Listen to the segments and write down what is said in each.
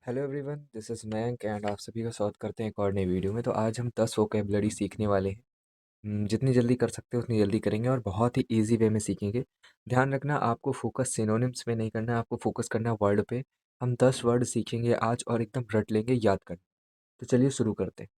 Hello everyone, this is Mayank and आप सभी का स्वागत करते हैं एक और नई वीडियो में। तो आज हम 10 वोकेबलरी सीखने वाले हैं। जितनी जल्दी कर सकते हैं उतनी जल्दी करेंगे और बहुत ही इजी वे में सीखेंगे। ध्यान रखना, आपको फोकस सिनोनिम्स में नहीं करना है, आपको फोकस करना है वर्ड पे। हम 10 वर्ड सीखेंगे आज और एकदम रट लेंगे, याद कर। तो चलिए शुरू करते हैं।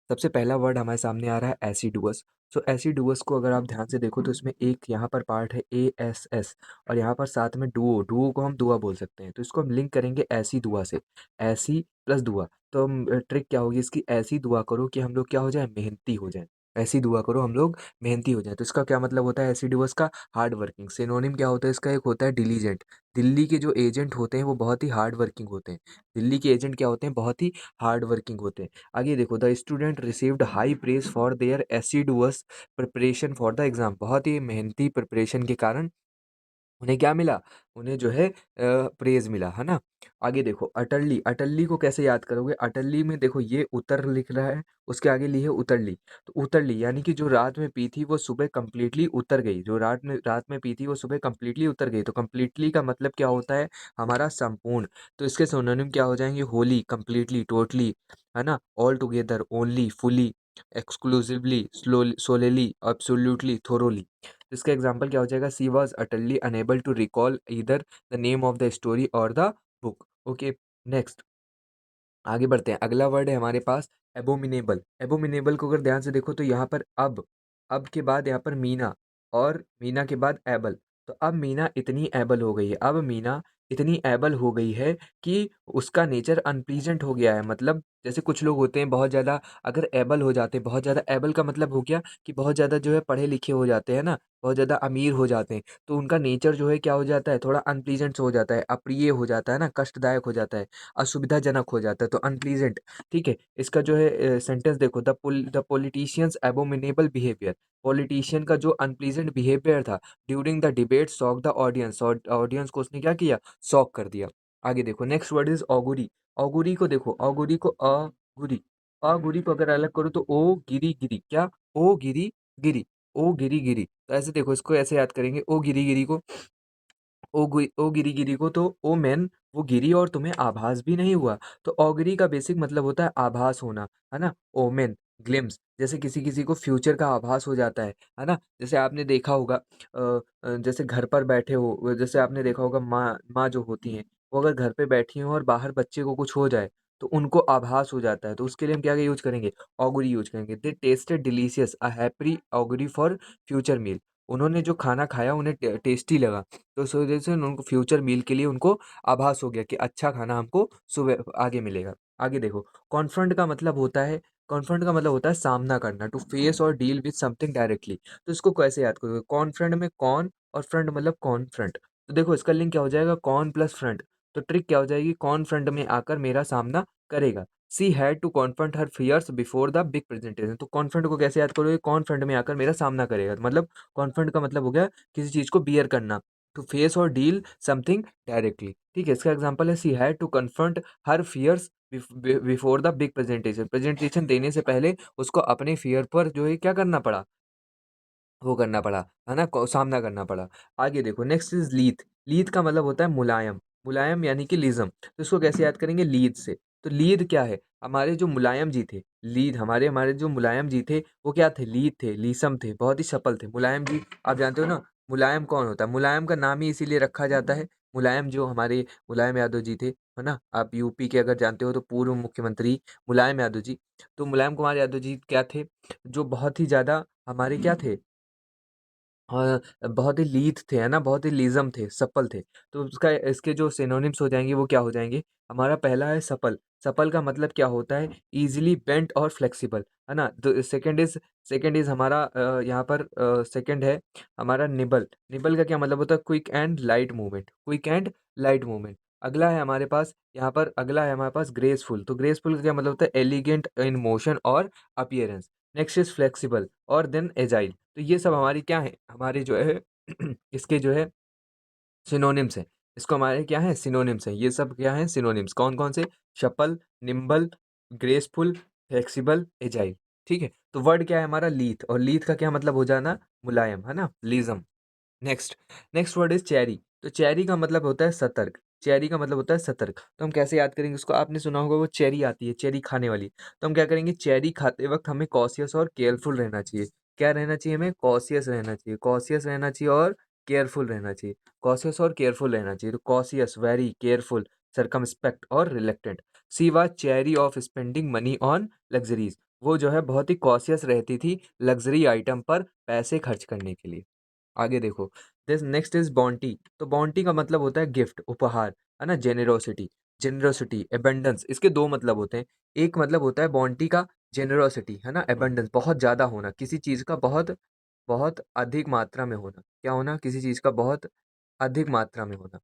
सबसे पहला वर्ड हमारे सामने आ रहा है एसिडुअस। सो एसिडुअस को अगर आप ध्यान से देखो तो इसमें एक यहाँ पर पार्ट है ए एस एस और यहाँ पर साथ में डुओ, डुओ को हम दुआ बोल सकते हैं। तो इसको हम लिंक करेंगे ऐसी दुआ से, ऐसी प्लस दुआ। तो हम ट्रिक क्या होगी इसकी, ऐसी दुआ करो कि हम लोग क्या हो जाए, मेहनती हो जाए। ऐसी दुआ करो हम लोग मेहनती हो जाए। तो इसका क्या मतलब होता है एसिडुअस का, हार्ड वर्किंग। सिनोनिम क्या होता है इसका, एक होता है डिलीजेंट। दिल्ली के जो एजेंट होते हैं वो बहुत ही हार्ड वर्किंग होते हैं। दिल्ली के एजेंट क्या होते हैं, बहुत ही हार्ड वर्किंग होते हैं। आगे देखो, the student received high praise for their assiduous preparation for the exam. बहुत ही मेहनती प्रिपरेशन के कारण उन्हें क्या मिला, उन्हें जो है प्रेज मिला, है ना। आगे देखो, अटली। अटली को कैसे याद करोगे, अटली में देखो ये उतर लिख रहा है, उसके आगे ली है उतरली। तो उतरली यानी कि जो रात में पी थी वो सुबह कंप्लीटली उतर गई। जो रात में पी थी वो सुबह कंप्लीटली उतर गई। तो कंप्लीटली का मतलब क्या होता है, हमारा संपूर्ण। तो इसके सिनोनिम क्या हो जाएंगे, होली, कंप्लीटली, टोटली, है ना, all together, only, fully, exclusively, solely, absolutely, thoroughly. इसका एग्जाम्पल क्या हो जाएगा, she was utterly unable to recall either the name of the story और द बुक। ओके, नेक्स्ट आगे बढ़ते हैं। अगला वर्ड है हमारे पास एबोमिनेबल। एबोमिनेबल को अगर ध्यान से देखो तो यहाँ पर अब के बाद यहाँ पर मीना और मीना के बाद एबल। तो अब मीना इतनी एबल हो गई है, अब मीना इतनी एबल हो गई है कि उसका नेचर अनप्लीजेंट हो गया है। मतलब जैसे कुछ लोग होते हैं बहुत ज़्यादा, अगर एबल हो जाते हैं, बहुत ज़्यादा एबल का मतलब हो गया कि बहुत ज़्यादा जो है पढ़े लिखे हो जाते हैं ना, बहुत ज़्यादा अमीर हो जाते हैं। तो उनका नेचर जो है क्या हो जाता है, थोड़ा अनप्लीजेंट हो जाता है, अप्रिय हो जाता है ना, कष्टदायक हो जाता है, असुविधाजनक हो जाता है, तो अनप्लीजेंट। ठीक है, इसका जो है सेंटेंस देखो, the politicians abominable behaviour. Politician का जो अनप्लीजेंट बिहेवियर था during the debate shocked the audience, और ऑडियंस को उसने क्या किया, सॉक कर दिया। आगे देखो, next word is augury. Augury को देखो, ऑगुरी को अगुरी, अगुरी को अगर अलग करो तो ओ गिरी गिरी, क्या, ओ गिरी गिरी, ओ गिरी गिरी। तो ऐसे देखो, इसको ऐसे याद करेंगे, ओ गिरी गिरी को, ओ गिरी गिरी को तो ओ मैन, वो गिरी और तुम्हें आभास भी नहीं हुआ। तो ऑगरी का बेसिक मतलब होता है आभास होना, है ना। ओमेन, ग्लिम्स, जैसे किसी किसी को फ्यूचर का आभास हो जाता है ना। जैसे आपने देखा होगा जैसे घर पर बैठे हो, जैसे आपने देखा होगा माँ माँ जो होती हैं, वो अगर घर पे बैठी हो और बाहर बच्चे को कुछ हो जाए तो उनको आभास हो जाता है। तो उसके लिए हम क्या यूज करेंगे, ऑगरी यूज करेंगे। They tasted delicious, a happy augury for future meal. उन्होंने जो खाना खाया उन्हें टेस्टी लगा, तो इस वजह से उनको फ्यूचर मील के लिए उनको आभास हो गया कि अच्छा खाना हमको सुबह आगे मिलेगा। आगे देखो, कॉन्फ्रंट का मतलब होता है, कॉन्फ्रंट का मतलब होता है सामना करना, टू फेस और डील विद समथिंग डायरेक्टली। तो इसको कैसे याद करोगे, कॉन्फ्रंट में कॉन और फ्रंट मतलब कॉन्फ्रंट। तो देखो इसका लिंक क्या हो जाएगा, कॉन प्लस फ्रंट। तो ट्रिक क्या हो जाएगी, कॉन फ्रंट में आकर मेरा सामना करेगा। She had to confront her fears before the big presentation. तो कॉन्फ्रंट को कैसे याद करोगे, कॉन फ्रंट में आकर मेरा सामना करेगा। मतलब कॉन्फ्रंट का मतलब हो गया किसी चीज को बियर करना, टू फेस और डील समथिंग डायरेक्टली। ठीक है, इसका एग्जांपल है, she had to confront her fears before the big presentation. Presentation देने से पहले उसको अपने फियर पर जो है क्या करना पड़ा, वो करना पड़ा, है ना, सामना करना पड़ा। आगे देखो, नेक्स्ट इज लीथ। लीथ का मतलब होता है मुलायम, मुलायम यानी कि लिज्म। तो इसको कैसे याद करेंगे, लीद से। तो लीद क्या है, हमारे जो मुलायम जी थे, लीद हमारे हमारे जो मुलायम जी थे वो क्या थे, लीद थे, लीसम थे, बहुत ही सफल थे। मुलायम जी आप जानते हो ना, मुलायम कौन होता है, मुलायम का नाम ही इसीलिए रखा जाता है। मुलायम जो हमारे मुलायम यादव जी थे, है ना, आप यूपी के अगर जानते हो तो पूर्व मुख्यमंत्री मुलायम यादव जी। तो मुलायम कुमार यादव जी क्या थे, जो बहुत ही ज्यादा हमारे क्या थे, हाँ, बहुत ही लीथ थे, है ना, बहुत ही लीज़म थे, सफल थे। तो उसका इसके जो सिनोनिम्स हो जाएँगे वो क्या हो जाएँगे, हमारा पहला है सफल। सफल का मतलब क्या होता है, ईज़िली बेंट और फ्लेक्सिबल, है ना। तो सेकंड इज़ हमारा यहाँ पर सेकंड है हमारा निबल। निबल का क्या मतलब होता है, quick and light movement, quick and light movement. अगला है हमारे पास यहाँ पर, अगला है हमारे पास ग्रेसफुल। तो ग्रेसफुल का क्या मतलब होता है, एलिगेंट इन मोशन और अपीयरेंस। नेक्स्ट इज़ फ्लेक्सिबल और देन एजाइल। तो ये सब हमारी क्या है, हमारी जो है इसके जो है सिनोनिम्स हैं। इसको हमारे क्या है, सिनोनिम्स हैं। ये सब क्या है, सिनोनिम्स। कौन कौन से, शपल, निम्बल, ग्रेसफुल, फ्लेक्सिबल, एजाइल। ठीक है, तो वर्ड क्या है हमारा, लीथ। और लीथ का क्या मतलब हो जाना, मुलायम, है ना, लिज्म। Next next word is chary. तो चेरी का मतलब होता है सतर्क। चेरी का मतलब होता है सतर्क। तो हम कैसे याद करेंगे उसको? आपने सुना होगा वो चेरी आती है, चेरी खाने वाली। तो हम क्या करेंगे, चेरी खाते वक़्त हमें कॉशियस और केयरफुल रहना चाहिए। क्या रहना चाहिए हमें? कॉशियस रहना चाहिए, कॉशियस रहना चाहिए और केयरफुल रहना चाहिए। कॉशियस और केयरफुल रहना चाहिए। तो कॉशियस, वेरी, केयरफुल, सर्कमस्पेक्ट और reluctant. She was chary of spending money on luxuries. वो जो है बहुत ही कॉशियस रहती थी लग्ज़री आइटम पर पैसे खर्च करने के लिए। आगे देखो, दिस नेक्स्ट इज़ बॉन्टी। तो बॉन्टी का मतलब होता है गिफ्ट, उपहार, है ना? जेनेरोसिटी, जेनेरोसिटी, अबंडेंस, इसके 2 मतलब होते हैं। एक मतलब होता है बॉन्टी का जेनेरोसिटी, है ना? अबंडेंस, बहुत ज़्यादा होना, किसी चीज़ का बहुत बहुत अधिक मात्रा में होना। क्या होना? किसी चीज़ का बहुत अधिक मात्रा में होना।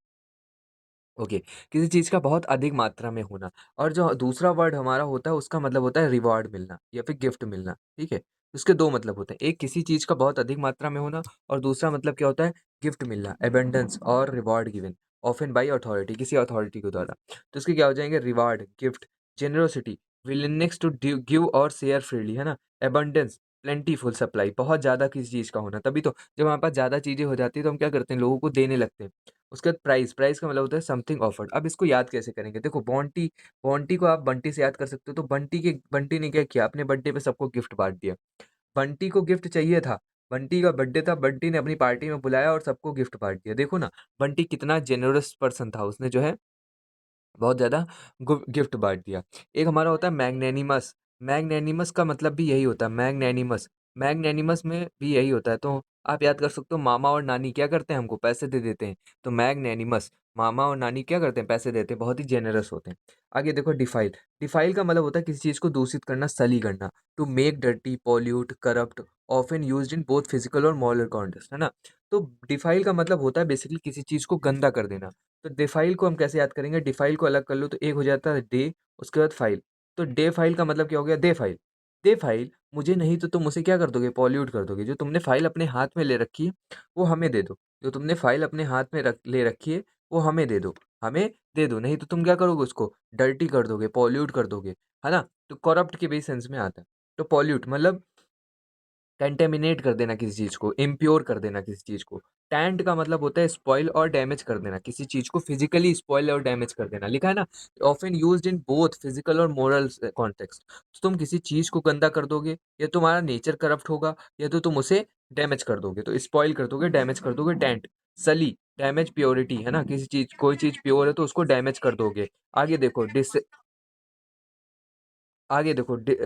ओके, किसी चीज़ का बहुत अधिक मात्रा में होना। और जो दूसरा वर्ड हमारा होता है उसका मतलब होता है रिवॉर्ड मिलना या फिर गिफ्ट मिलना, ठीक है? उसके 2 मतलब होते हैं, एक किसी चीज़ का बहुत अधिक मात्रा में होना और दूसरा मतलब क्या होता है? गिफ्ट मिलना, अबंडेंस और reward given, often by authority, किसी अथॉरिटी के द्वारा। तो इसके क्या हो जाएँगे? Reward, gift, generosity, willingness to give और शेयर फ्रीली, है ना? अबंडेंस, प्लेंटीफुल सप्लाई, बहुत ज़्यादा किसी चीज़ का होना। तभी तो जब हमारे पास ज़्यादा चीज़ें हो जाती हैं तो हम क्या करते हैं? लोगों को देने लगते हैं। उसके बाद प्राइस, प्राइस का मतलब होता है समथिंग ऑफर्ड। अब इसको याद कैसे करेंगे? देखो बॉन्टी, बॉन्टी को आप बंटी से याद कर सकते हो, तो बंटी ने क्या किया? अपने बर्थडे पे सबको गिफ्ट बाँट दिया। बंटी को गिफ्ट चाहिए था, बंटी का बर्थडे था, बंटी ने अपनी पार्टी में बुलाया और सबको गिफ्ट बाँट दिया। देखो ना, बंटी कितना जेनरस पर्सन था, उसने जो है बहुत ज़्यादा गिफ्ट बाँट दिया। एक हमारा होता है मैग्नैनिमस, मैग्नैनिमस का मतलब भी यही होता है, मैग्नैनिमस, मैग्नैनिमस में भी यही होता है। तो आप याद कर सकते हो, मामा और नानी क्या करते हैं? हमको पैसे दे देते हैं। तो मैग्नैनिमस, मामा और नानी क्या करते हैं? पैसे देते हैं, बहुत ही जेनरस होते हैं। आगे देखो डिफाइल, डिफाइल का मतलब होता है किसी चीज़ को दूषित करना, सली करना। To make dirty, pollute, corrupt, often used in both physical और मॉरल कॉन्टेक्स्ट, है ना? तो डिफाइल का मतलब होता है बेसिकली किसी चीज़ को गंदा कर देना। तो डिफाइल को हम कैसे याद करेंगे? डिफाइल को अलग कर लो तो एक हो जाता है डे, उसके बाद फाइल। तो डे फाइल का मतलब क्या हो गया? दे फाइल। दे फाइल, मुझे नहीं तो तुम उसे क्या कर दोगे? पॉल्यूट कर दोगे। जो तुमने फाइल अपने हाथ में ले रखी है, वो हमें दे दो। जो तुमने फाइल अपने हाथ में ले रखी है, वो हमें दे दो। हमें दे दो, नहीं तो तुम क्या करोगे? उसको डर्टी कर दोगे, पॉल्यूट कर दोगे, है ना? तो करप्ट के भी सेंस में आता है। तो पॉल्यूट मतलब कंटेमिनेट कर देना किसी चीज़ को, इम्प्योर कर देना किसी चीज़ को। टैंट का मतलब होता है स्पॉइल और डैमेज कर देना, किसी चीज़ को फिज़िकली स्पॉइल और डैमेज कर देना। लिखा है ना, often used in both physical और मोरल कॉन्टेक्स्ट। तो तुम किसी चीज़ को गंदा कर दोगे, या तुम्हारा नेचर करप्ट होगा, या तो तुम उसे डैमेज कर दोगे। तो स्पॉइल कर दोगे, डैमेज कर दोगे, टैंट। सली, डैमेज प्योरिटी, है ना? किसी चीज़, कोई चीज़ प्योर है तो उसको डैमेज कर दोगे। आगे देखो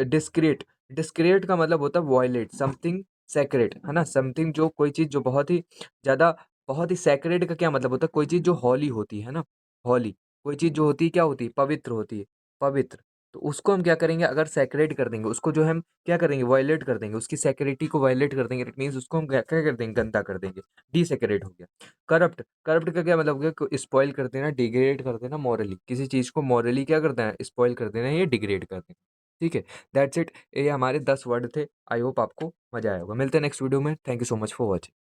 डिस्क्रीट, डिस्क्रीट का मतलब होता है वॉयलेट समथिंग सेक्रेड, है ना? समथिंग, जो कोई चीज़ जो बहुत ही ज़्यादा, बहुत ही सेक्रेड का क्या मतलब होता है? कोई चीज़ जो हॉली होती है ना? हॉली, कोई चीज़ जो होती है क्या होती है? पवित्र होती है, पवित्र। तो उसको हम क्या करेंगे? अगर सेक्रेड कर देंगे, उसको जो है हम क्या करेंगे? वॉयलेट कर देंगे, उसकी सेक्रेडिटी को वॉयलेट कर देंगे, इट मीन्स उसको हम क्या क्या कर देंगे? गंदा कर देंगे, डिसेक्रेड हो गया। करप्ट, करप्ट का क्या मतलब हो गया? स्पॉइल कर देना, डिग्रेड कर देना मॉरली, किसी चीज़ को मॉरली क्या कर देना? स्पॉइल कर देना या डिग्रेड कर देना। ठीक है? That's it. ये हमारे 10 वर्ड थे। आई होप आपको मज़ा आया होगा। मिलते हैं नेक्स्ट वीडियो में। Thank you so much for watching.